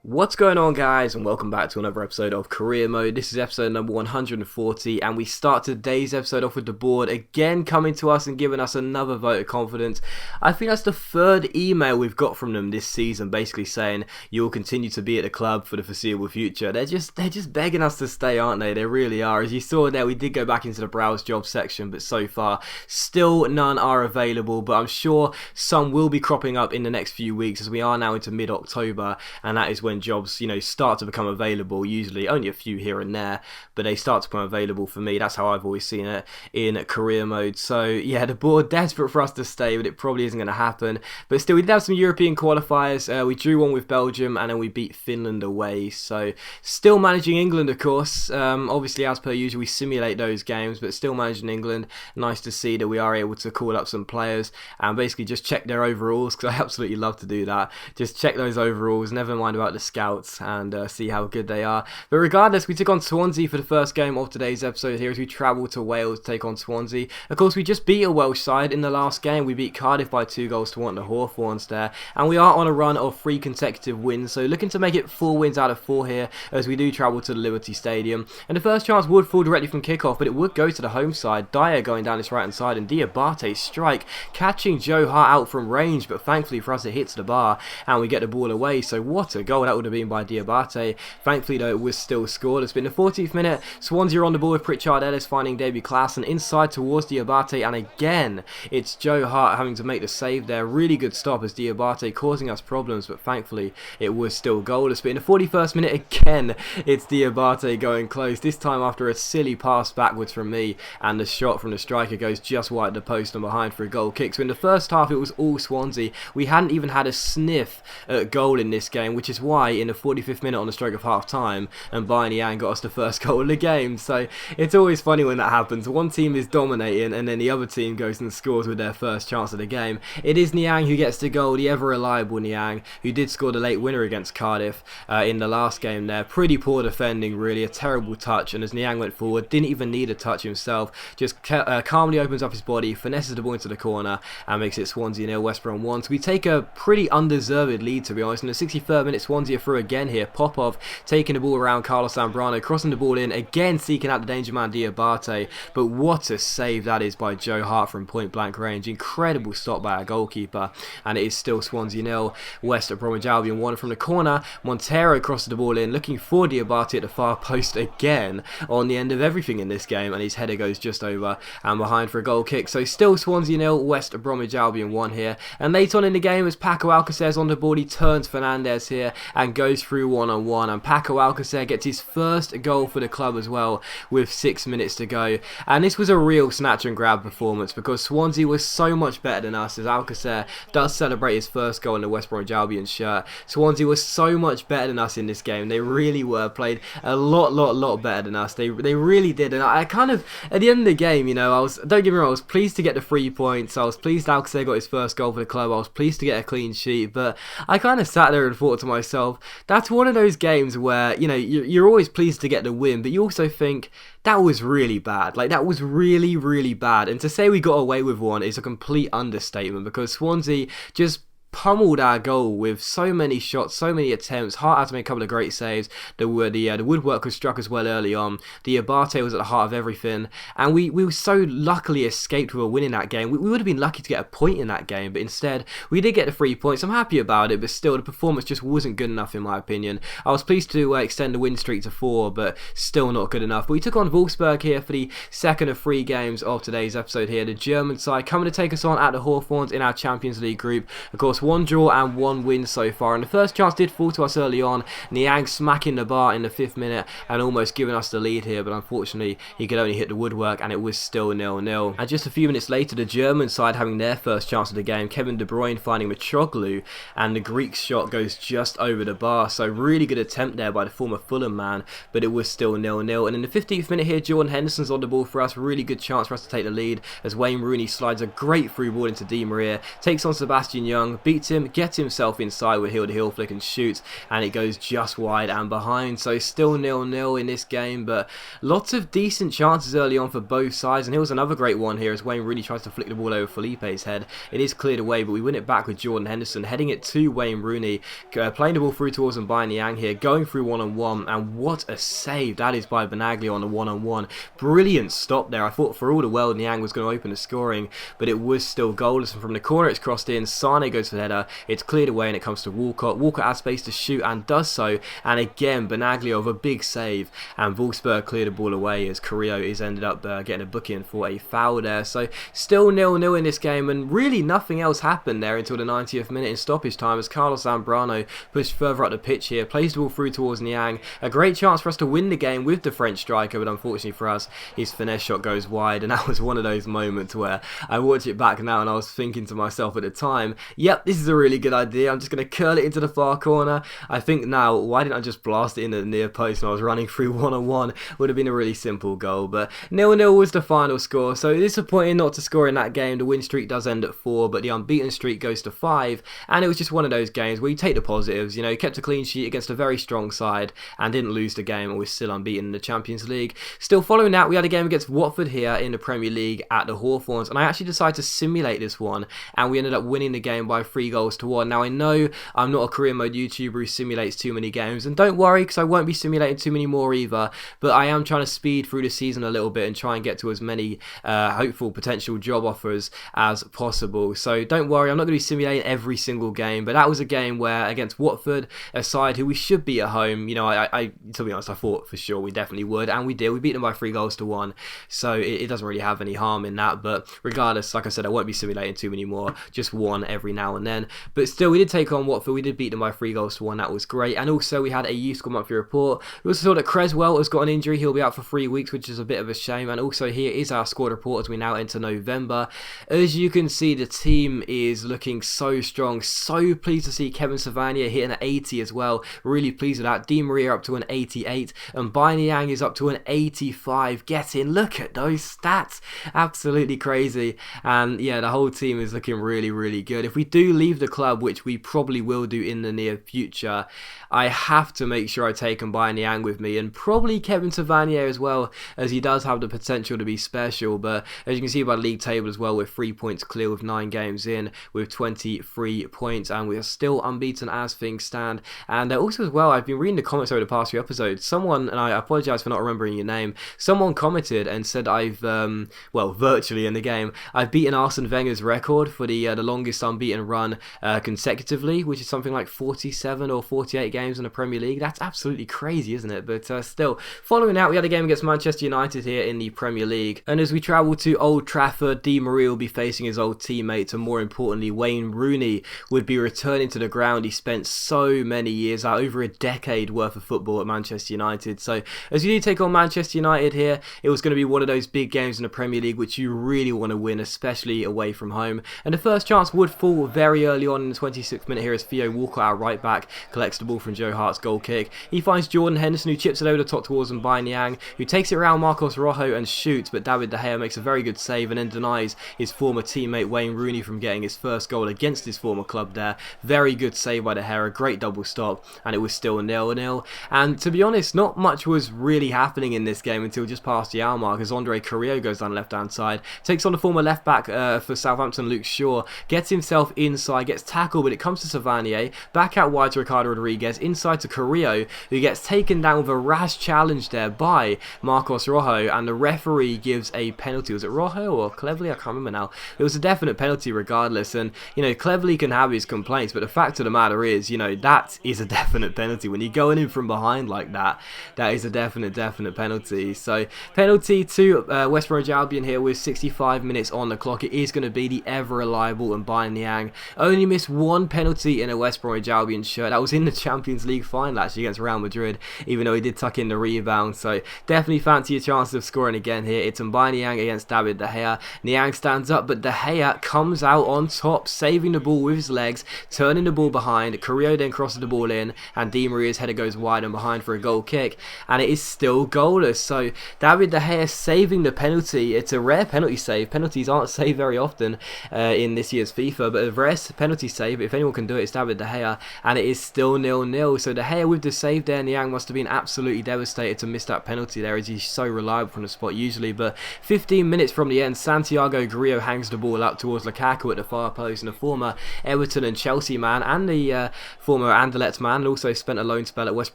What's going on, guys, and welcome back to another episode of Career Mode. This is episode number 140, and we start today's episode off with the board again coming to us and giving us another vote of confidence. I think that's the third email we've got from them this season, basically saying you'll continue to be at the club for the foreseeable future. They're just begging us to stay, aren't they? They really are. As you saw there, we did go back into the browse job section, but so far still none are available. But I'm sure some will be cropping up in the next few weeks, as we are now into mid-October, and that is when jobs, start to become available. Usually only a few here and there, but they start to become available for me. That's how I've always seen it in career mode. So yeah, the board desperate for us to stay, but it probably isn't going to happen. But still, we did have some European qualifiers. We drew one with Belgium, and then we beat Finland away. So still managing England, of course. Obviously, as per usual, we simulate those games, but still managing England. Nice to see that we are able to call up some players and basically just check their overalls, because I absolutely love to do that. Just check those overalls, never mind about the scouts, and see how good they are. But regardless, we took on Swansea for the first game of today's episode here as we travel to Wales to take on Swansea. Of course, we just beat a Welsh side in the last game. We beat Cardiff by 2-1 the Hawthorns there, and we are on a run of 3 consecutive wins, so looking to make it 4 wins out of 4 here as we do travel to the Liberty Stadium. And the first chance would fall directly from kickoff, but it would go to the home side. Dyer going down this right hand side, and Diabate's strike catching Joe Hart out from range, but thankfully for us it hits the bar and we get the ball away. So what a goal that would have been by Diabate. Thankfully though, it was still scored. It's been the 40th minute. Swansea are on the ball with Pritchard Ellis finding Davy Klaassen inside towards Diabate, and again it's Joe Hart having to make the save there. Really good stop as Diabate causing us problems, but thankfully it was still goalless. But in the 41st minute again, it's Diabate going close, this time after a silly pass backwards from me, and the shot from the striker goes just wide of the post and behind for a goal kick. So in the first half it was all Swansea. We hadn't even had a sniff at goal in this game, which is why in the 45th minute on the stroke of half time, and Bayern Yang got us the first goal of the game. So it's always funny when that happens. One team is dominating and then the other team goes and scores with their first chance of the game. It is Niang who gets the goal, the ever reliable Niang, who did score the late winner against Cardiff in the last game there. Pretty poor defending, really, a terrible touch, and as Niang went forward, didn't even need a touch himself, just calmly opens up his body, finesses the ball into the corner and makes it Swansea 0, West Brom 1. So we take a pretty undeserved lead, to be honest. In the 63rd minute, Swansea are through again here. Popov taking the ball around Carlos Zambrano, crossing the ball in, again seeking out the danger man Diabate, but what a save that is by Joe Hart from point blank range. Incredible stop by our goalkeeper, and it is still Swansea 0, West Bromwich Albion 1. From the corner, Montero crosses the ball in, looking for Diabate at the far post again, on the end of everything in this game, and his header goes just over and behind for a goal kick. So still Swansea 0, West Bromwich Albion 1 here. And late on in the game, as Paco Alcacer's on the ball, he turns Fernandez here and goes through one-on-one, and Paco Alcacer gets his first goal for the club as well with 6 minutes to go. And this was a real snatch and grab performance, because Swansea was so much better than us, as Alcacer does celebrate his first goal in the West Bromwich Albion shirt. Swansea was so much better than us in this game. They really were, played a lot better than us. They really did. And I kind of, at the end of the game, don't get me wrong, I was pleased to get the 3 points. I was pleased Alcacer got his first goal for the club. I was pleased to get a clean sheet, but I kind of sat there and thought to myself, that's one of those games where, you're always pleased to get the win, but you also think, that was really bad. Like, that was really bad. And to say we got away with one is a complete understatement, because Swansea just pummeled our goal with so many shots, so many attempts. Hart had to make a couple of great saves. The woodwork was struck as well early on. Diabate was at the heart of everything, and we so luckily escaped with a win in that game. We would have been lucky to get a point in that game, but instead we did get the 3 points. I'm happy about it, but still the performance just wasn't good enough in my opinion. I was pleased to extend the win streak to 4, but still not good enough. But we took on WOLFSBURG here for the second of 3 games of today's episode here. The German side coming to take us on at the Hawthorns in our Champions League group. Of course, 1 draw and 1 win so far, and the first chance did fall to us early on. Niang smacking the bar in the 5th minute and almost giving us the lead here, but unfortunately he could only hit the woodwork and it was still 0-0. And just a few minutes later, the German side having their first chance of the game, Kevin De Bruyne finding Mitroglou, and the Greek shot goes just over the bar. So really good attempt there by the former Fulham man, but it was still 0-0. And in the 15th minute here, Jordan Henderson's on the ball for us. Really good chance for us to take the lead as Wayne Rooney slides a great through ball into Di Maria, takes on Sebastian Young, beats beats him, gets himself inside with heel-to-heel flick and shoots, and it goes just wide and behind. So still 0-0 in this game, but lots of decent chances early on for both sides. And here was another great one here as Wayne Rooney tries to flick the ball over Felipe's head. It is cleared away, but we win it back with Jordan Henderson, heading it to Wayne Rooney, playing the ball through towards Mbanyang here, going through one-on-one, and what a save that is by Benaglio on the one-on-one. Brilliant stop there. I thought for all the world Niang was going to open the scoring, but it was still goalless, and from the corner it's crossed in. Sane goes for the header, it's cleared away, and it comes to Walcott. Walcott has space to shoot and does so, and again Benaglio with a big save, and WOLFSBURG clear the ball away as Carrillo is ended up getting a book in for a foul there. So still 0-0 in this game, and really nothing else happened there until the 90th minute in stoppage time as Carlos Zambrano pushed further up the pitch here, plays the ball through towards Niang. A great chance for us to win the game with the French striker, but unfortunately for us his finesse shot goes wide, and that was one of those moments where I watch it back now and I was thinking to myself at the time, yep, this is a really good idea. I'm just going to curl it into the far corner. I think now, why didn't I just blast it in the near post when I was running through one-on-one? Would have been a really simple goal, but 0-0 was the final score. So disappointing not to score in that game. The win streak does end at 4, but the unbeaten streak goes to 5, and it was just one of those games where you take the positives. You know, kept a clean sheet against a very strong side and didn't lose the game, and we're still unbeaten in the Champions League. Still following that, we had a game against Watford here in the Premier League at the Hawthorns, and I actually decided to simulate this one, and we ended up winning the game by 3-1. Now I know I'm not a career mode YouTuber who simulates too many games, and don't worry because I won't be simulating too many more either, but I am trying to speed through the season a little bit and try and get to as many hopeful potential job offers as possible. So don't worry, I'm not going to be simulating every single game, but that was a game where against Watford, a side who we should beat at home, you know, I to be honest, I thought for sure we definitely would, and we did. We beat them by 3-1, so it doesn't really have any harm in that. But regardless, like I said, I won't be simulating too many more, just one every now and then. But still, we did take on Watford, we did beat them by 3-1, that was great. And also we had a youth squad monthly report. We also saw that Creswell has got an injury, he'll be out for 3 weeks, which is a bit of a shame. And also here is our squad report as we now enter November. As you can see, the team is looking so strong. So pleased to see Kevin Savania hitting an 80 as well. Really pleased with that. Di Maria up to an 88, and Mbanyang is up to an 85. Get in, look at those stats, absolutely crazy. And yeah, the whole team is looking really, really good. If we do leave the club, which we probably will do in the near future, I have to make sure I take Mbanyang with me, and probably Kevin Savania as well, as he does have the potential to be special. But as you can see by the league table as well, we're 3 points clear with 9 games in, with 23 points, and we are still unbeaten as things stand. And also as well, I've been reading the comments over the past few episodes. Someone, and I apologise for not remembering your name, someone commented and said I've, well, virtually in the game, I've beaten Arsene Wenger's record for the longest unbeaten run consecutively, which is something like 47 or 48 games in the Premier League. That's absolutely crazy, isn't it? But still, following out, we had a game against Manchester United here in the Premier League, and as we travel to Old Trafford, Di Maria will be facing his old teammates, and more importantly, Wayne Rooney would be returning to the ground. He spent so many years out, over a decade worth of football at Manchester United. So as you do take on Manchester United here, it was going to be one of those big games in the Premier League which you really want to win, especially away from home. And the first chance would fall very early on in the 26th minute here as Theo Walcott, our right back, collects the ball from Joe Hart's goal kick. He finds Jordan Henderson, who chips it over the top towards Mbanyang, who takes it around Marcos Rojo and shoots, but David De Gea makes a very good save and then denies his former teammate Wayne Rooney from getting his first goal against his former club there. Very good save by De Gea, a great double stop, and it was still 0-0. And to be honest, not much was really happening in this game until just past the hour mark as Andre Carrillo goes down the left hand side, takes on the former left back for Southampton, Luke Shaw, gets himself inside, gets tackled, but it comes to Savanier, back out wide to Ricardo Rodriguez, inside to Carrillo, who gets taken down with a rash challenge there by Marcos Rojo, and the referee gives a penalty. Was it Rojo or Cleverly? I can't remember now. It was a definite penalty regardless, and you know, Cleverly can have his complaints, but the fact of the matter is, you know, that is a definite penalty. When you're going in from behind like that, that is a definite penalty. So penalty to West Bromwich Albion here with 65 minutes on the clock. It is going to be the ever reliable Mbanyang. Only missed one penalty in a West Bromwich Albion shirt. That was in the Champions League final actually against Real Madrid, even though he did tuck in the rebound. So definitely fancy your chances of scoring again here. It's Mbanyang against David De Gea. Niang stands up, but De Gea comes out on top, saving the ball with his legs, turning the ball behind. Carrillo then crosses the ball in, and Di Maria's header goes wide and behind for a goal kick, and it is still goalless. So David De Gea saving the penalty. It's a rare penalty save. Penalties aren't saved very often in this year's FIFA, but a rare nice penalty save. If anyone can do it, it's David De Gea, and it is still 0-0. So De Gea with the save there, Niang must have been absolutely devastated to miss that penalty there, as he's so reliable from the spot usually. But 15 minutes from the end, Santiago Grillo hangs the ball up towards Lukaku at the far post, and the former Everton and Chelsea man and the former Anderlecht man, and also spent a loan spell at West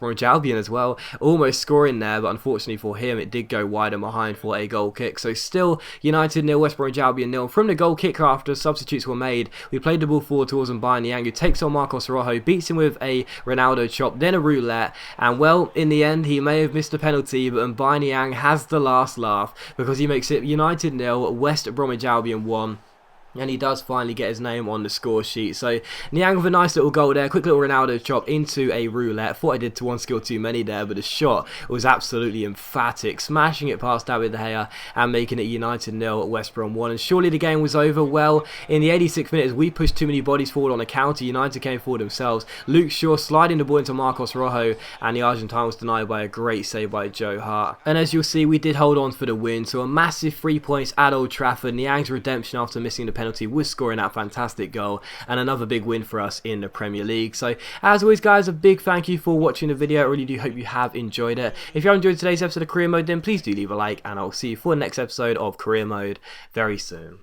Bromwich Albion as well, almost scoring there, but unfortunately for him it did go wide and behind for a goal kick. So still United 0, West Bromwich Albion 0. From the goal kick, after substitutes were made, we played the ball forward towards Mbaye Niang, who takes on Marcos Rojo, beats him with a Ronaldo chop, then a roulette, and well, in the end he may have missed a penalty, but Mbaye Niang has the last laugh, because he makes it United 0, West Bromwich Albion 1. And he does finally get his name on the score sheet. So Niang with a nice little goal there, quick little Ronaldo chop into a roulette. Thought I did to one skill too many there, but the shot was absolutely emphatic, smashing it past David De Gea and making it United 0 at West Brom 1. And surely the game was over. Well, in the 86th minute, as we pushed too many bodies forward on a counter, United came forward themselves. Luke Shaw sliding the ball into Marcos Rojo, and the Argentine was denied by a great save by Joe Hart. And as you'll see, we did hold on for the win. So a massive 3 points at Old Trafford. Niang's redemption after missing the penalty was scoring that fantastic goal, and another big win for us in the Premier League. So as always guys, a big thank you for watching the video. I really do hope you have enjoyed it. If you have enjoyed today's episode of Career Mode, then please do leave a like, and I'll see you for the next episode of Career Mode very soon.